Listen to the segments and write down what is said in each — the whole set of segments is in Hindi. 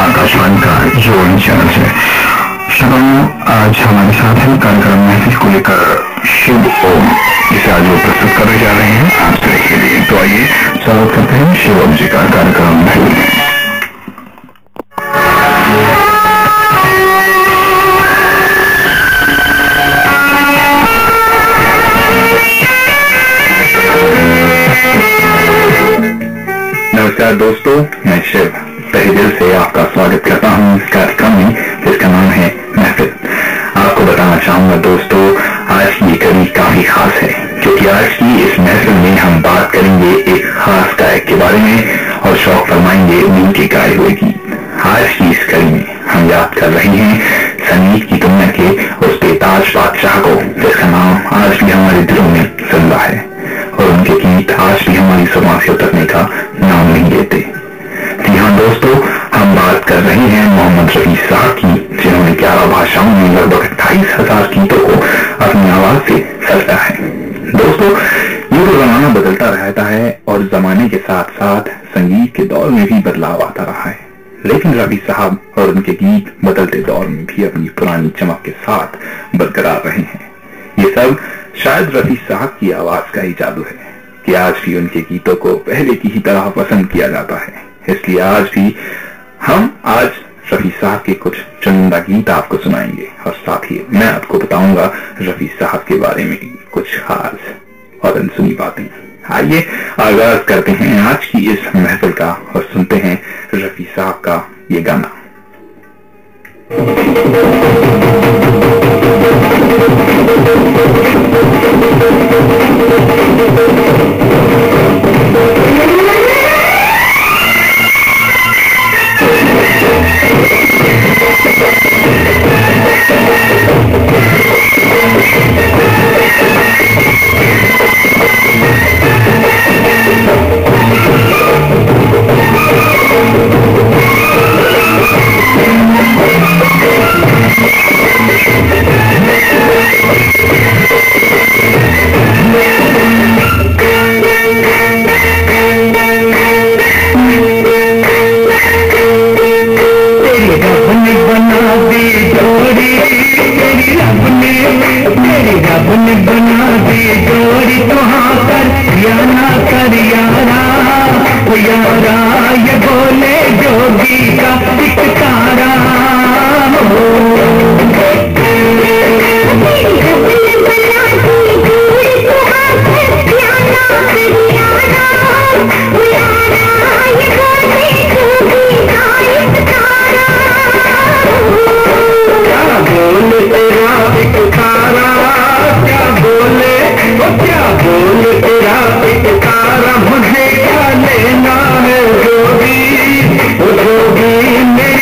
आकाशवाणी का जीवन चैनल से। श्रोताओं, आज हमारे साथ है कार्यक्रम महफिल को लेकर शिव ओम, जिसे आज वो प्रस्तुत करने जा रहे हैं आप सभी के लिए। तो आइए स्वागत करते हैं शिव ओम जी का कार्यक्रम महफिल में। नमस्कार दोस्तों, मैं शिव तहे दिल से आपका स्वागत करता हूँ इस कार्यक्रम में जिसका नाम है महफिल। आपको बताना चाहूंगा दोस्तों, आज की ये कड़ी काफी खास है क्योंकि आज की इस महफिल में हम बात करेंगे एक खास गायक के बारे में और शौक फरमाएंगे उनके गाए हुए गीत। आज की इस कड़ी में हम याद कर रहे हैं संगीत की दुनिया के उस बेताज बादशाह को जिसका नाम आज भी हमारे दिलों में जिंदा है और उनके गीत आज भी हमारी जुबान से उतरने का नाम नहीं लेते। जी हाँ दोस्तों, हम बात कर रहे हैं मोहम्मद रफी साहब की, जिन्होंने 11 भाषाओं में लगभग 28,000 गीतों को अपनी आवाज से सजा है। दोस्तों, ये तो जमाना बदलता रहता है और जमाने के साथ साथ संगीत के दौर में भी बदलाव आता रहा है, लेकिन रफी साहब और उनके गीत बदलते दौर में भी अपनी पुरानी चमक के साथ बरकरार रहे हैं। ये सब शायद रफी साहब की आवाज का ही जादू है कि आज भी उनके गीतों को पहले की ही तरह पसंद किया जाता है। इसलिए आज भी हम रफी साहब के कुछ चुनिंदा गीत आपको सुनाएंगे और साथ ही मैं आपको बताऊंगा रफी साहब के बारे में कुछ खास और अनसुनी बातें। आइए आगाज करते हैं आज की इस महफिल का और सुनते हैं रफी साहब का ये गाना। मुझे क्या लेना है जोगी, जोगी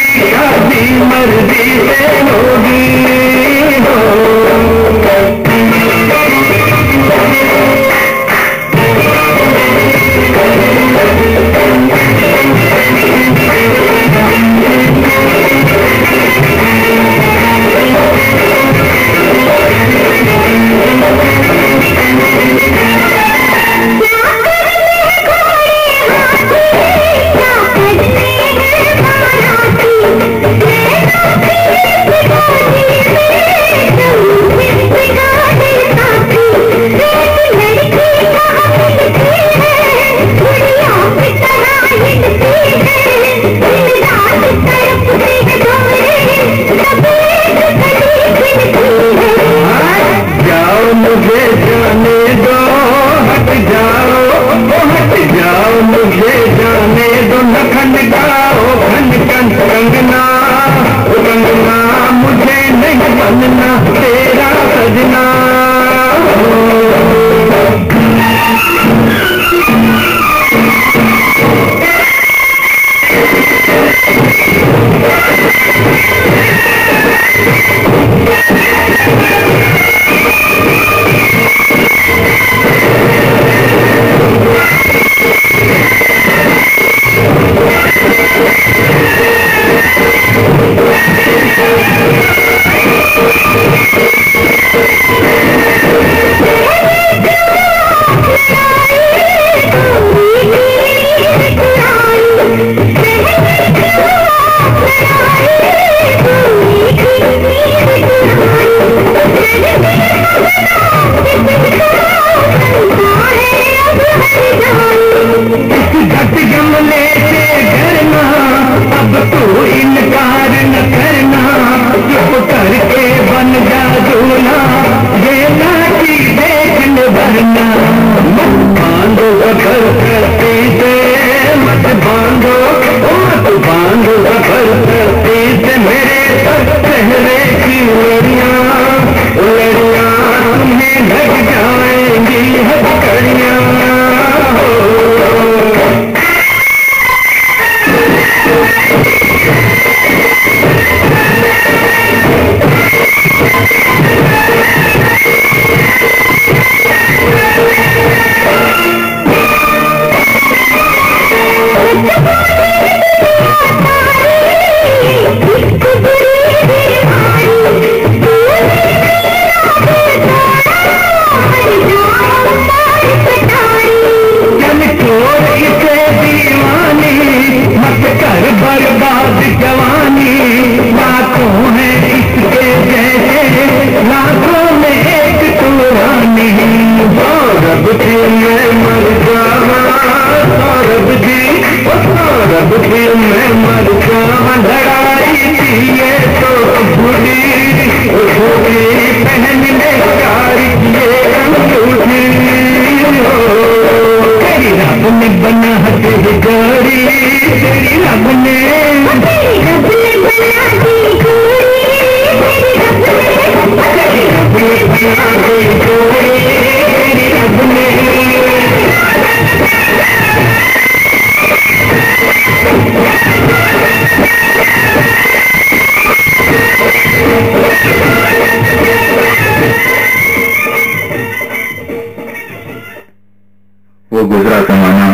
तेरा जमाना,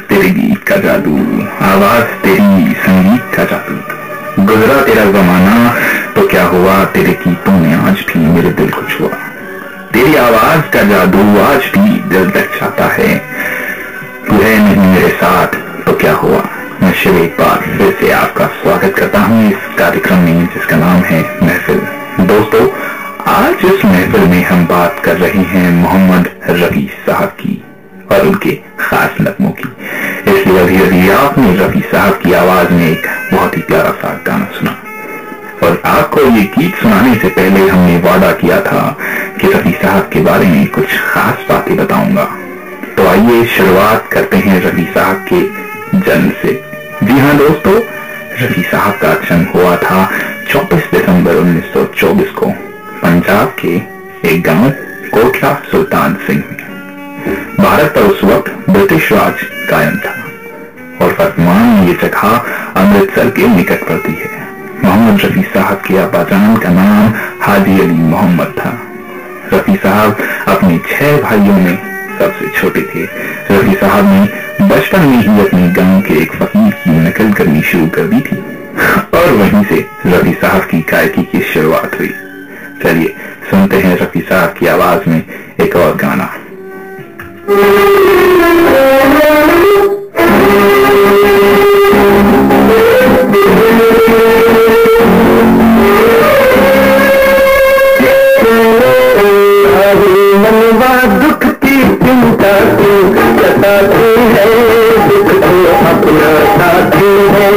तेरे गीत का जादू, आवाज तेरी संगीत का जादू। गुजरा तेरा जमाना तो क्या हुआ, तेरे गीतों ने आज भी मेरे दिल को छुआ। तेरी आवाज का जादू आज भी दिल तक जाता है। तू है नहीं मेरे साथ तो क्या हुआ। मैं शिव एक बार फिर से आपका स्वागत करता हूँ इस कार्यक्रम में जिसका नाम है महफिल। दोस्तों, आज इस महफिल में हम बात कर रहे हैं मोहम्मद रफी साहब की और उनके खास नगमों की। इसलिए अभी अभी आपने रफी साहब की आवाज में एक बहुत ही प्यारा सा गाना सुना और आपको ये गीत सुनाने से पहले हमने वादा किया था कि रफी साहब के बारे में कुछ खास बातें बताऊंगा। तो आइए शुरुआत करते हैं रफी साहब के जन्म से। जी हाँ दोस्तों, रफी साहब का जन्म हुआ था 24 दिसंबर 1924 को पंजाब के एक गांव कोटला सुल्तान सिंह में। भारत पर उस वक्त ब्रिटिश राज कायम था और वर्तमान में ये जगह अमृतसर के निकट पड़ती है। मोहम्मद रफी साहब के अब्बाजान का नाम हाजी अली मोहम्मद था। रफी साहब अपने 6 भाइयों में सबसे छोटे थे। रफी साहब ने बचपन में ही अपने गांव के एक फकीर की नकल करनी शुरू कर दी थी और वहीं से रफी साहब की गायकी की शुरुआत हुई। चलिए सुनते हैं रफी साहब की आवाज में एक और गाना। सताती है दुख तो अपना साथी है।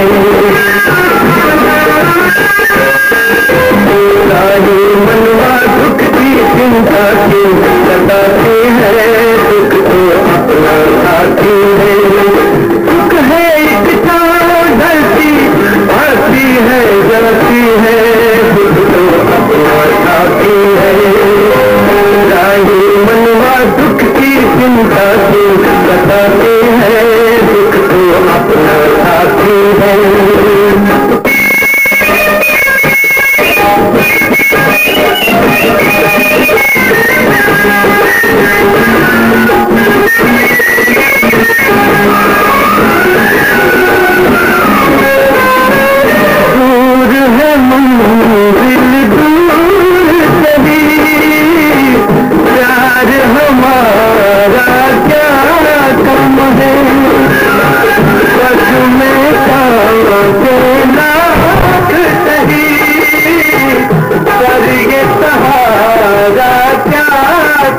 सारी मनवा दुख की चिंता की सताती है दुख तो अपना साथी है। दुख है एक चाँद ढलती आती है जलती है दुख तो अपना साथी है। सारी मनवा दुख की चिंता की सताती है दुख तो अपना साथी है। दूर है मंजिल दूर सही, प्यार हमारा क्या कम है। बस में काम लाख सही, पर ये सहारा क्या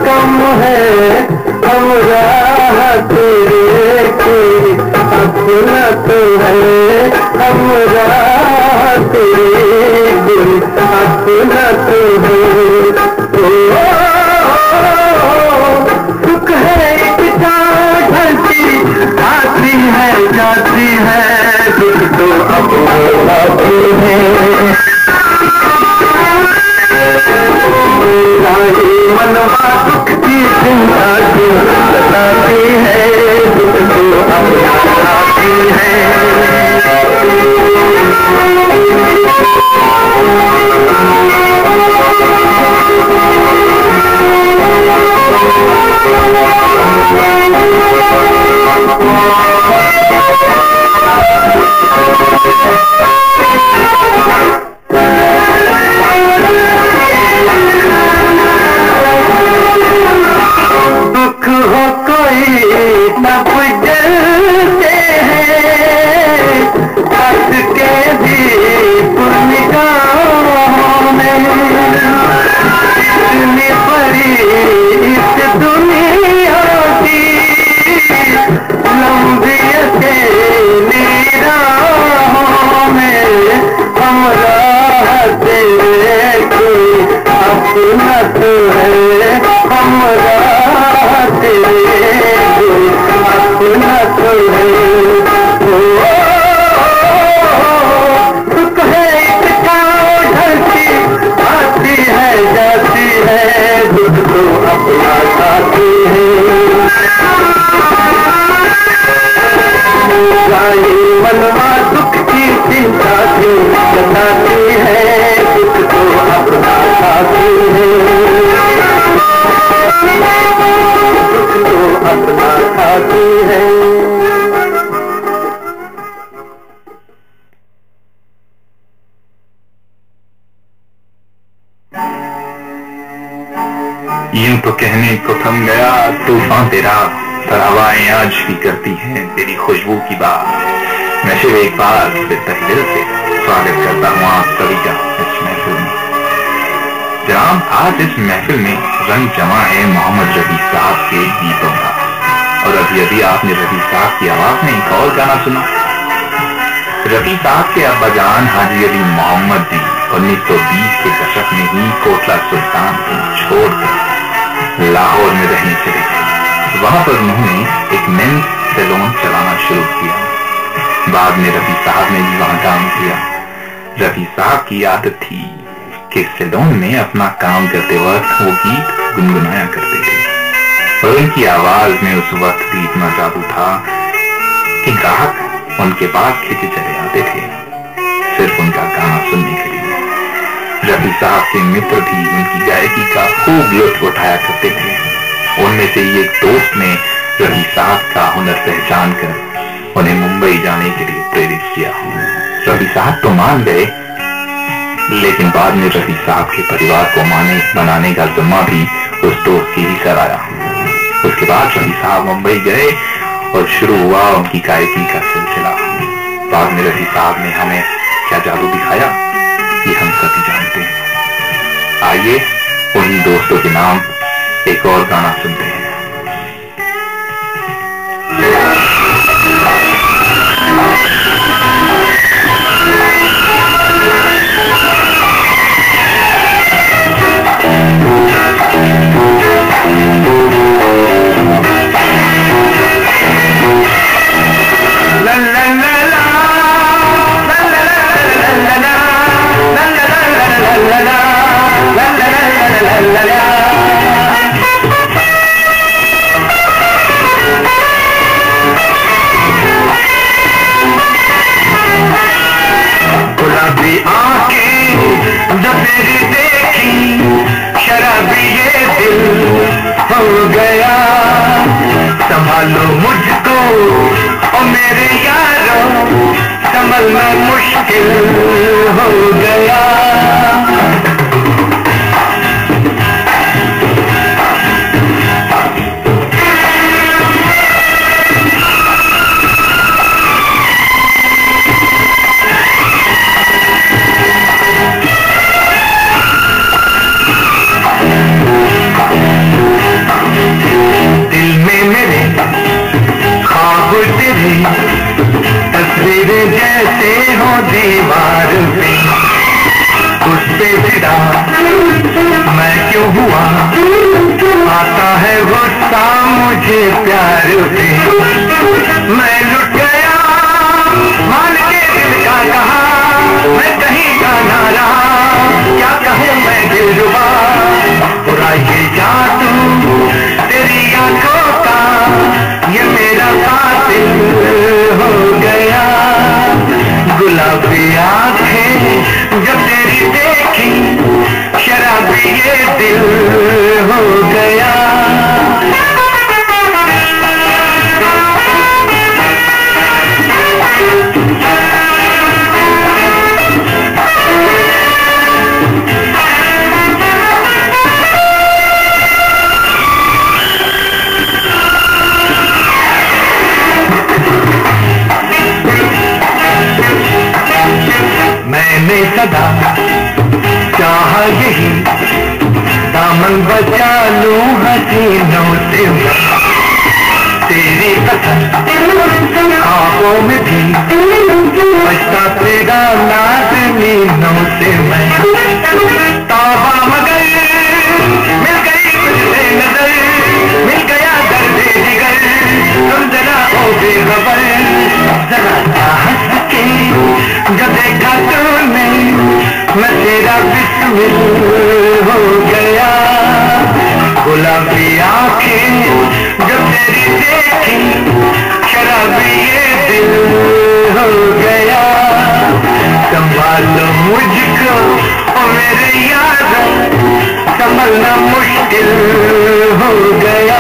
कम है। हम राह तेरे की अपना तो है, हम राह तेरे की अपना तो है। दुख है एक चाँद ढलती आती है जाती है दुख तो अपना साथी है। सारी मनवा दुख की चिंता की सताती है दुख तो अपना साथी है। यूं तो कहने को थम गया तूफान तेरा, पर हवाएं आज भी करती हैं तेरी खुशबू की बात। मैं शिव एक बार फिर तहे दिल से स्वागत करता हूँ आप सभी का इस महफिल में। जनाब, आज इस महफिल में रंग जमा है मोहम्मद रफी साहब के गीतों का। और अभी आपने रफी साहब की आवाज में एक और गाना सुना। रफी साहब के अब्बाजान हाजी अली मोहम्मद जी 1920 के दशक में ही कोटला सुल्तान को छोड़कर लाहौर में रहने चले गए। वहां पर उन्होंने एक मेंस सैलून चलाना शुरू किया। बाद में रफी साहब ने भी वहां काम किया। रफी साहब की आदत थी कि सैलून में अपना काम करते वक्त वो गीत गुनगुनाया करते थे और उनकी आवाज में उस वक्त भी इतना जादू था कि ग्राहक उनके पास खिंचे चले आते थे सिर्फ उनका गाना सुनने के लिए। रफी साहब के मित्र भी उनकी गायकी का खूब लुत्फ उठाया करते थे। उनमें से एक दोस्त ने रफी साहब का हुनर पहचान कर उन्हें मुंबई जाने के लिए प्रेरित किया। रफी साहब तो मान गए, लेकिन बाद में रफी साहब के परिवार को बनाने का जिम्मा भी उस दोस्त की ही सर आया। उसके बाद रफी साहब मुंबई गए और शुरू हुआ उनकी गायकी का सिलसिला। बाद में रफी साहब ने हमें क्या जादू दिखाया ये हम सभी जानते हैं। आइए उन्हीं दोस्तों के नाम एक और गाना सुनते हैं। गुलाबी आंखें जब मेरी देखी शराबी ये दिल हो गया। संभालो मुझको ओ मेरे यारो, संभलना मुश्किल हो गया। तस्वीरें जैसे हो दीवार पे, उस पे फिदा मैं क्यों हुआ, आता है गुस्सा मुझे प्यार पे। मैं लुट गया मान के दिल का कहा, मैं कहीं का ना रहा, क्या कहूँ मैं दिलरुबा। पूरा ये जादू तेरी आंखों का, ये मेरा कातिल हो गया। गुलाबी आंखें जब तेरी देखी शराबी ये दिल हो गया। मैंने सदा चाहा यही, दामन बचा लूं हसीनों से। तेरी पसंद ख्वाबों में भी बचता तेरा नाज़नीनों से। मैं तौबा मगर मिल गई तुझसे नजर, मिल गया दर्द जिगर, तुम जरा हो बेखबर। जरा हंस के जब देखा तूने, मैं तेरा बिस्मिल हो गया। गुलाबी आंखें जब तेरी देखी शराबी ये दिल हो गया। संभालो मुझको ओ मेरे यार, संभलना मुश्किल हो गया।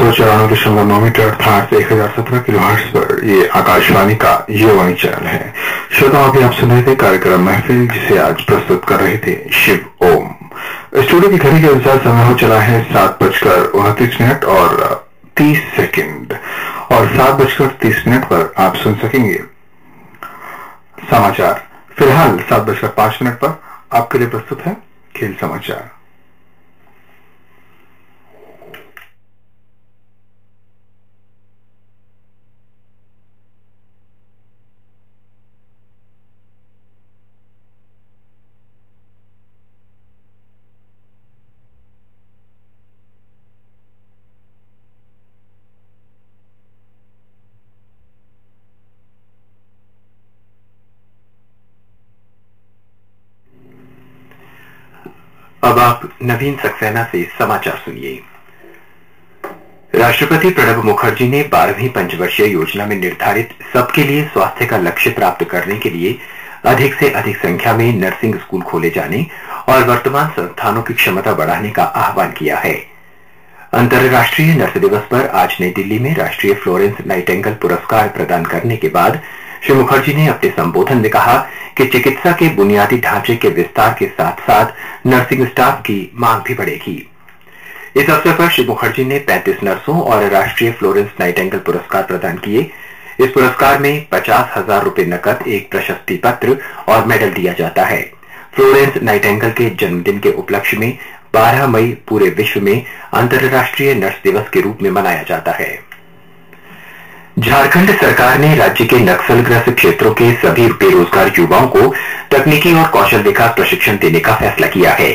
194.9 मीटर अर्थात 1017 किलोहर्ट्ज पर ये आकाशवाणी का युवाणी चैनल है। श्रोताओं, अभी आप सुन रहे थे कार्यक्रम महफिल, जिसे आज प्रस्तुत कर रहे थे शिव ओम। स्टूडियो की घड़ी के अनुसार समय हो चला है 7:29 और 30 सेकंड और 7:30 पर आप सुन सकेंगे समाचार। फिलहाल 7:05 पर आपके लिए प्रस्तुत है खेल समाचार। अब आप नवीन सक्सेना से समाचार सुनिए। राष्ट्रपति प्रणब मुखर्जी ने 12वीं पंचवर्षीय योजना में निर्धारित सबके लिए स्वास्थ्य का लक्ष्य प्राप्त करने के लिए अधिक से अधिक संख्या में नर्सिंग स्कूल खोले जाने और वर्तमान संस्थानों की क्षमता बढ़ाने का आह्वान किया है। अंतर्राष्ट्रीय नर्स दिवस पर आज नई दिल्ली में राष्ट्रीय फ्लोरेंस नाइटिंगेल पुरस्कार प्रदान करने के बाद श्री मुखर्जी ने अपने संबोधन में कहा कि चिकित्सा के बुनियादी ढांचे के विस्तार के साथ साथ नर्सिंग स्टाफ की मांग भी बढ़ेगी। इस अवसर पर श्री मुखर्जी ने 35 नर्सों और राष्ट्रीय फ्लोरेंस नाइटिंगेल पुरस्कार प्रदान किए। इस पुरस्कार में 50,000 रुपए नकद, एक प्रशस्ति पत्र और मेडल दिया जाता है। फ्लोरेंस नाइटिंगेल के जन्मदिन के उपलक्ष्य में 12 मई पूरे विश्व में अंतर्राष्ट्रीय नर्स दिवस के रूप में मनाया जाता है। झारखंड सरकार ने राज्य के नक्सलग्रस्त क्षेत्रों के सभी बेरोजगार युवाओं को तकनीकी और कौशल विकास प्रशिक्षण देने का फैसला किया है।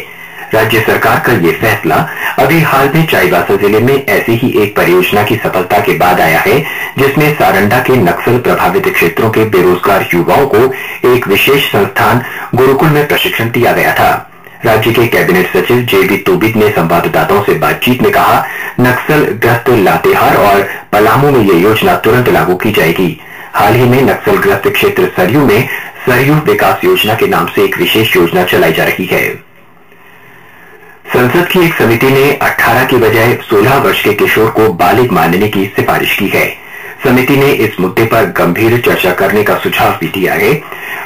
राज्य सरकार का ये फैसला अभी हाल में चाईबासा जिले में ऐसी ही एक परियोजना की सफलता के बाद आया है, जिसमें सारंडा के नक्सल प्रभावित क्षेत्रों के बेरोजगार युवाओं को एक विशेष संस्थान गुरुकुल में प्रशिक्षण दिया गया था। राज्य के कैबिनेट सचिव JB तोबिद ने संवाददाताओं से बातचीत में कहा, नक्सल ग्रस्त लातेहार और पलामू में यह योजना तुरंत लागू की जाएगी। हाल ही में नक्सल ग्रस्त क्षेत्र सरयू में सरयू विकास योजना के नाम से एक विशेष योजना चलाई जा रही है। संसद की एक समिति ने 18 की बजाय 16 वर्ष के किशोर को बालिग मानने की सिफारिश की है। समिति ने इस मुद्दे पर गंभीर चर्चा करने का सुझाव भी दिया है।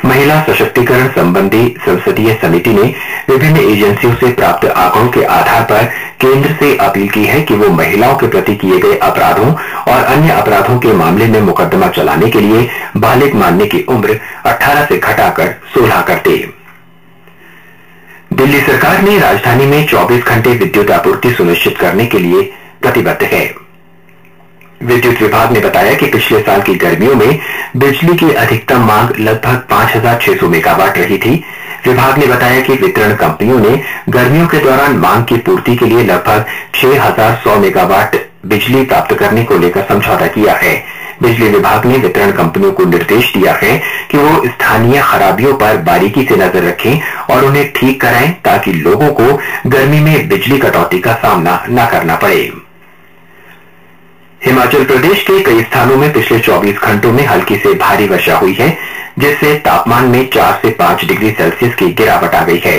महिला सशक्तिकरण संबंधी संसदीय समिति ने विभिन्न एजेंसियों से प्राप्त आंकड़ों के आधार पर केंद्र से अपील की है कि वो महिलाओं के प्रति किए गए अपराधों और अन्य अपराधों के मामले में मुकदमा चलाने के लिए बालिग मानने की उम्र 18 से घटाकर 16 कर दे। दिल्ली सरकार ने राजधानी में 24 घंटे विद्युत आपूर्ति सुनिश्चित करने के लिए प्रतिबद्ध है। विद्युत विभाग ने बताया कि पिछले साल की गर्मियों में बिजली की अधिकतम मांग लगभग 5,600 मेगावाट रही थी। विभाग ने बताया कि वितरण कंपनियों ने गर्मियों के दौरान मांग की पूर्ति के लिए लगभग 6,100 मेगावाट बिजली प्राप्त करने को लेकर समझौता किया है। बिजली विभाग ने वितरण कंपनियों को निर्देश दिया है कि वो स्थानीय खराबियों पर बारीकी से नजर रखें और उन्हें ठीक कराएं, ताकि लोगों को गर्मी में बिजली कटौती का सामना न करना पड़े। हिमाचल प्रदेश के कई स्थानों में पिछले 24 घंटों में हल्की से भारी वर्षा हुई है, जिससे तापमान में 4 से 5 डिग्री सेल्सियस की गिरावट आ गई है।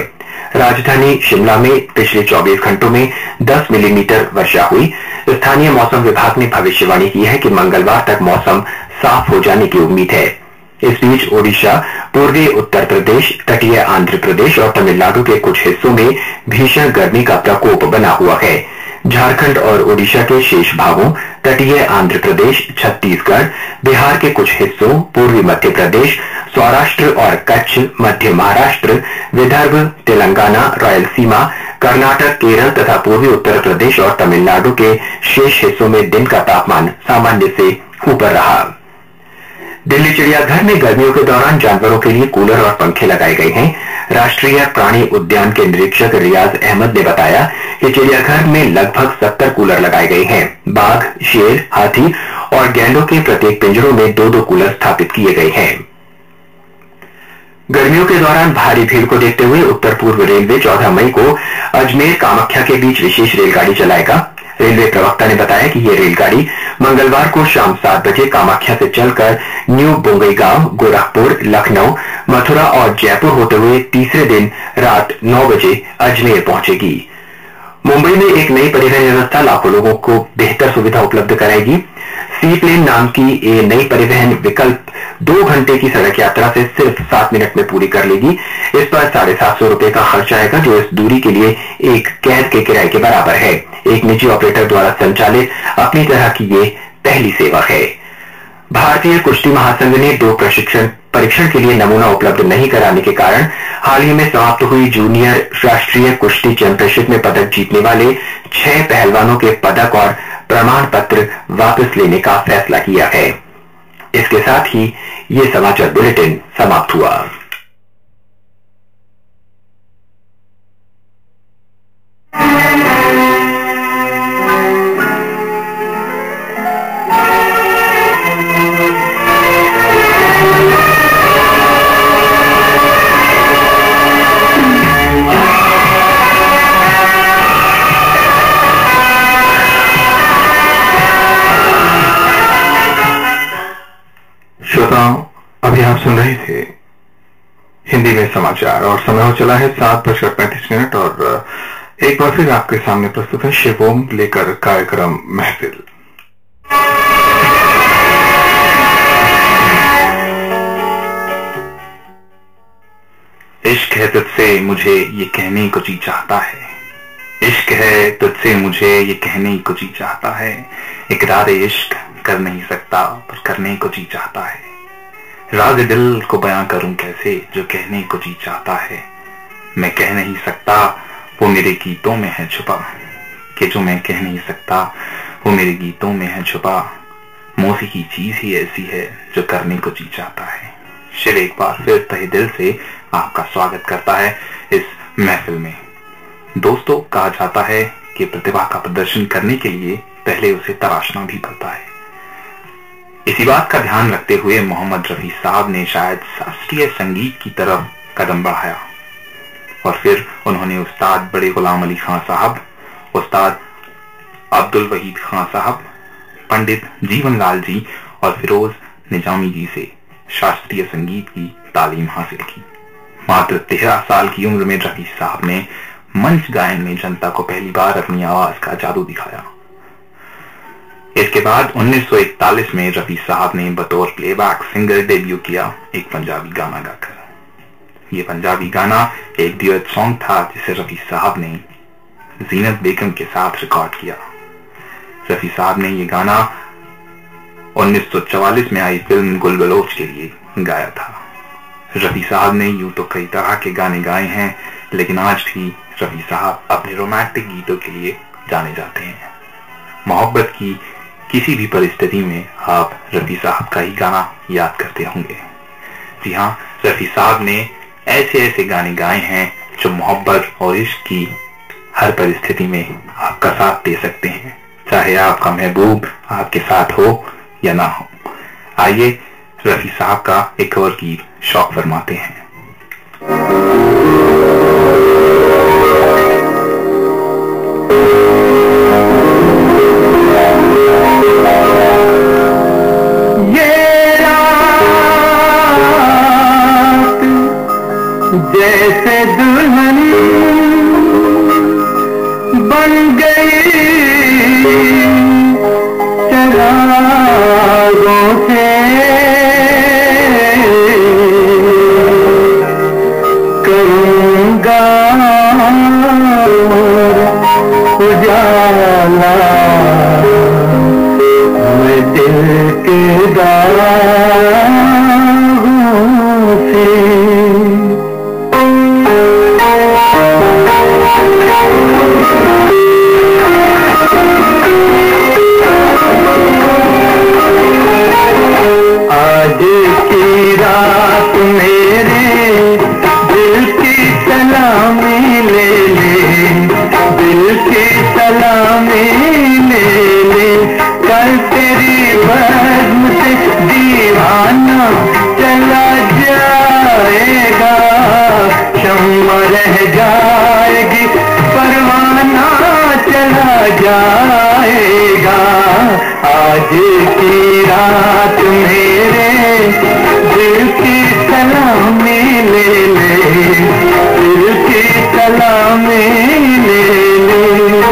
राजधानी शिमला में पिछले 24 घंटों में 10 मिलीमीटर वर्षा हुई। स्थानीय मौसम विभाग ने भविष्यवाणी की है कि मंगलवार तक मौसम साफ हो जाने की उम्मीद है। इस बीच ओडिशा, पूर्वी उत्तर प्रदेश, तटीय आंध्र प्रदेश और तमिलनाडु के कुछ हिस्सों में भीषण गर्मी का प्रकोप बना हुआ है। झारखंड और ओडिशा के शेष भागों, तटीय आंध्र प्रदेश, छत्तीसगढ़, बिहार के कुछ हिस्सों, पूर्वी मध्य प्रदेश, सौराष्ट्र और कच्छ, मध्य महाराष्ट्र, विदर्भ, तेलंगाना, रायलसीमा, कर्नाटक, केरल तथा पूर्वी उत्तर प्रदेश और तमिलनाडु के शेष हिस्सों में दिन का तापमान सामान्य से ऊपर रहा। दिल्ली चिड़ियाघर में गर्मियों के दौरान जानवरों के लिए कूलर और पंखे लगाए गए हैं। राष्ट्रीय प्राणी उद्यान के निरीक्षक रियाज अहमद ने बताया कि चिड़ियाघर में लगभग 70 कूलर लगाए गए हैं। बाघ, शेर, हाथी और गैंडों के प्रत्येक पिंजरों में 2-2 कूलर स्थापित किए गए हैं। गर्मियों के दौरान भारी भीड़ को देखते हुए उत्तर पूर्व रेलवे 14 मई को अजमेर कामाख्या के बीच विशेष रेलगाड़ी चलाएगा। रेलवे प्रवक्ता ने बताया कि यह रेलगाड़ी मंगलवार को शाम 7 बजे कामाख्या से चलकर न्यू बोंगईगांव, गोरखपुर, लखनऊ, मथुरा और जयपुर होते हुए तीसरे दिन रात 9 बजे अजमेर पहुंचेगी। मुंबई में एक नई परिवहन व्यवस्था लाखों लोगों को बेहतर सुविधा उपलब्ध कराएगी। सी प्लेन नाम की ये नई परिवहन विकल्प 2 घंटे की सड़क यात्रा से सिर्फ 7 मिनट में पूरी कर लेगी। इस पर 750 रुपए का खर्च आएगा, जो इस दूरी के लिए एक कैब के किराए के बराबर है। एक निजी ऑपरेटर द्वारा संचालित अपनी तरह की ये पहली सेवा है। भारतीय कुश्ती महासंघ ने 2 प्रशिक्षण परीक्षण के लिए नमूना उपलब्ध नहीं कराने के कारण हाल ही में समाप्त हुई जूनियर राष्ट्रीय कुश्ती चैंपियनशिप में पदक जीतने वाले 6 पहलवानों के पदक और प्रमाण पत्र वापस लेने का फैसला किया है। इसके साथ ही ये समाचार बुलेटिन समाप्त हुआ। अभी आप सुन रहे थे हिंदी में समाचार और समय हो चला है 7:35 और एक बार फिर आपके सामने प्रस्तुत है शिवोम लेकर कार्यक्रम महफिल। इश्क है तुझसे मुझे ये कहने को जी चाहता है, इश्क है तुझसे मुझे ये कहने को जी चाहता है, इकरार इश्क कर नहीं सकता पर करने को जी चाहता है, राज दिल को बयां करूं कैसे जो कहने को जी चाहता है, मैं कह नहीं सकता वो मेरे गीतों में है छुपा, कि जो मैं कह नहीं सकता वो मेरे गीतों में है छुपा, मौसीकी चीज ही ऐसी है जो करने को जी चाहता है। शिव एक बार फिर तहे दिल से आपका स्वागत करता है इस महफिल में। दोस्तों, कहा जाता है कि प्रतिभा का प्रदर्शन करने के लिए पहले उसे तराशना भी पड़ता है। इसी बात का ध्यान रखते हुए मोहम्मद रफी साहब ने शायद शास्त्रीय संगीत की तरफ कदम बढ़ाया और फिर उन्होंने उस्ताद बड़े गुलाम अली खां साहब, उस्ताद अब्दुल वहीद खां साहब, पंडित जीवनलाल जी और फिरोज निजामी जी से शास्त्रीय संगीत की तालीम हासिल की। मात्र 13 साल की उम्र में रफी साहब ने मंच गायन में जनता को पहली बार अपनी आवाज का जादू दिखाया। इसके बाद 1941 में रफी साहब ने बतौर प्लेबैक सिंगर डेब्यू किया एक पंजाबी गाना गाकर। ये पंजाबी गाना एक ड्यूएट सॉन्ग था जिसे रफी साहब ने जीनत बेगम के साथ रिकॉर्ड किया। रफी साहब ने ये गाना 1944 में आई फिल्म गुल बलोच के लिए गाया था। रफी साहब ने यूं तो कई तरह के गाने गाए हैं, लेकिन आज भी रफी साहब अपने रोमांटिक गीतों के लिए जाने जाते हैं। मोहब्बत की किसी भी परिस्थिति में आप रफी साहब का ही गाना याद करते होंगे। जी हाँ, रफी साहब ने ऐसे ऐसे गाने गाए हैं जो मोहब्बत और इश्क की हर परिस्थिति में आपका साथ दे सकते हैं, चाहे आपका महबूब आपके साथ हो या ना हो। आइए रफी साहब का एक और गीत शौक फरमाते हैं। जैसे दुल्हन बन गई चरागों से, करूंगा उजाला मैं दिल के दागों से। आज की रात मेरे दिल की सलामी ले ले, दिल की सलामी ले ले, कल तेरी बज़्म से दीवाना चला जाएगा, शम्मा रह जाएगी परवाना चला जाएगा। आज की रात मेरे दिल की सलामी ले ले, दिल की सलामी ले ले।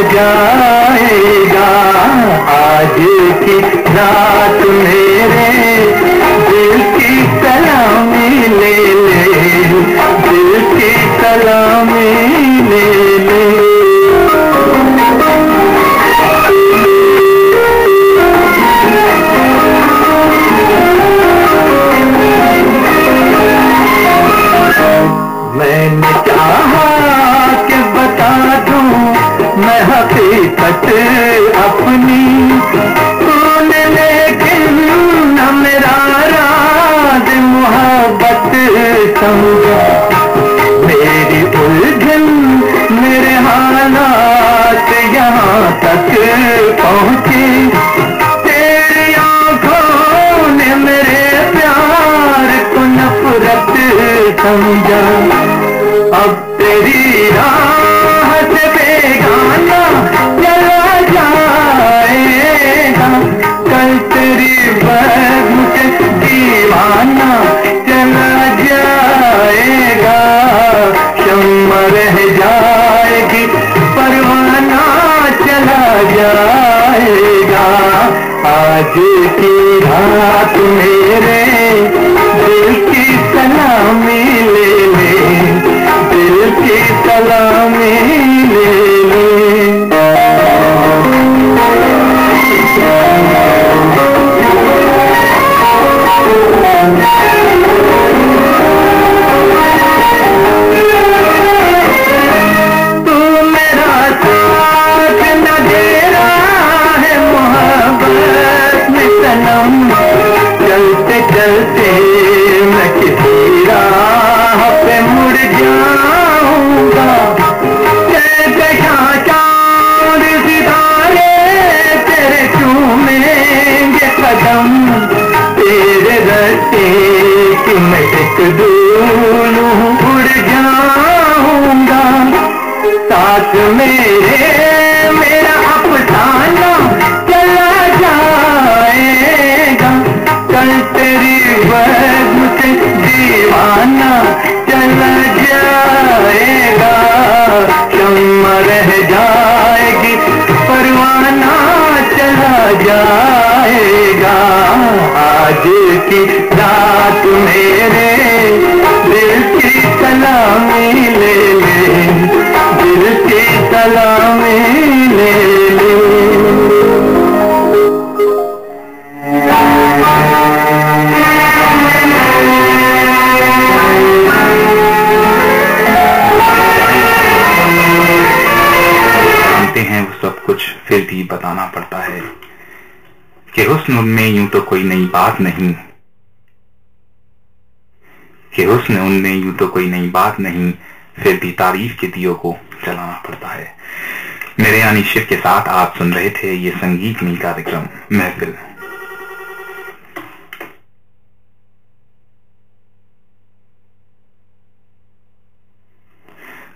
जाएगा। आज की रात मेरे दिल की सलामी ले ले, दिल की सलामी ले ले। मैंने चाहा कि बता दूं मैं हकीकत अपनी, तूने लेकिन न मेरा राज मोहब्बत समझा। मेरी उलझन मेरे हालात यहाँ तक पहुँचे, तेरी आँखों ने मेरे प्यार को नफरत समझा। अब तेरी राह से बेगाना चला जाएगा, कल तेरी बज़्म से दीवाना चला जाएगा। शम्मा रह जाएगी परवाना चला जाएगा। आज की रात मेरे दिल की सलामी ले ले, दिल की सलामी ले ले। तू मेरा साथ न दे रहा है मोहब्बत में सनम, चलते चलते मैं किसी राह पे मुड़ जाऊंगा। जैसे चांद सितारे तेरे चूमेंगे कदम, तेरे रास्ते की मैं एक दूलूं उड़ जाऊंगा। साथ मेरे मेरा अफसाना चला जाएगा, कल तेरी बज़्म से दीवाना चला जाएगा। शम्मा रह जाएगी परवाना चला जाएगा। आज की रात मेरे दिल की सलामी ले ले, दिल की सलामी ले ले। जानते हैं वो सब कुछ, फिर भी बताना पड़ता है कि हुस्न उनमें यूं तो कोई नई बात नहीं, कि हुस्न उनमें यूं तो कोई नई बात नहीं, फिर भी तारीफ के दियों को जलाना पड़ता है। मेरे यानी शिव के साथ आप सुन रहे थे ये संगीतमय कार्यक्रम महफिल।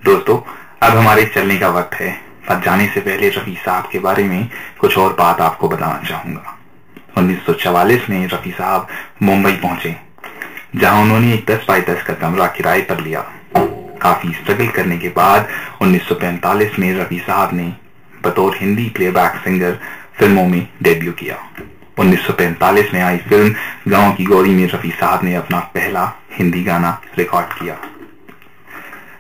दोस्तों, अब हमारे चलने का वक्त है, पर जाने से पहले रफी साहब के बारे में कुछ और बात आपको बताना चाहूंगा। 1944 में रफी साहब मुंबई पहुंचे, जहां उन्होंने एक 10 बाई 10 का कमरा किराए पर लिया। काफी स्ट्रगल करने के बाद 1945 में रफी साहब ने बतौर हिंदी प्लेबैक सिंगर फिल्मों में डेब्यू किया। 1945 में आई फिल्म गांव की गौरी में रफी साहब ने अपना पहला हिंदी गाना रिकॉर्ड किया।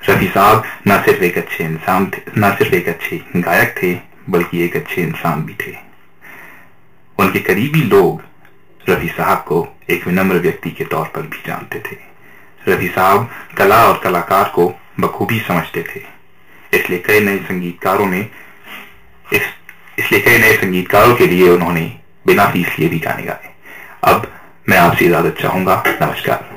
रफी साहब न सिर्फ एक अच्छे इंसान थे, न सिर्फ एक अच्छे गायक थे, बल्कि एक अच्छे इंसान भी थे। उनके करीबी लोग रफी साहब को एक विनम्र व्यक्ति के तौर पर भी जानते थे। रफी साहब कला और कलाकार को बखूबी समझते थे, इसलिए कई नए संगीतकारों के लिए उन्होंने बिना फीस लिए भी गाने गाए। अब मैं आपसे इजाजत चाहूंगा। नमस्कार।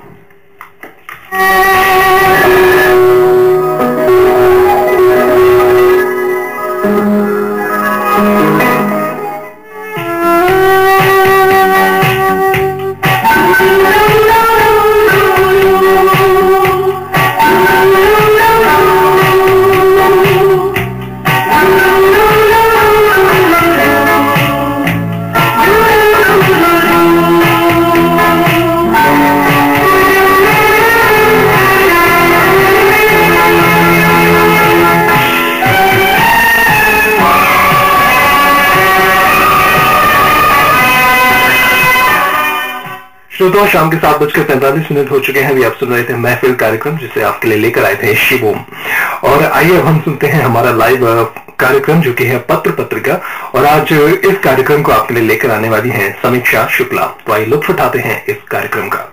श्रोताओं, शाम के 7:45 हो चुके हैं। अभी आप सुन रहे थे महफिल कार्यक्रम, जिसे आपके लिए लेकर आए थे शिवम। और आइए अब हम सुनते हैं हमारा लाइव कार्यक्रम, जो कि है पत्र पत्रिका। और आज इस कार्यक्रम को आपके लिए लेकर आने वाली हैं समीक्षा शुक्ला। तो आइए लुत्फ उठाते हैं इस कार्यक्रम का।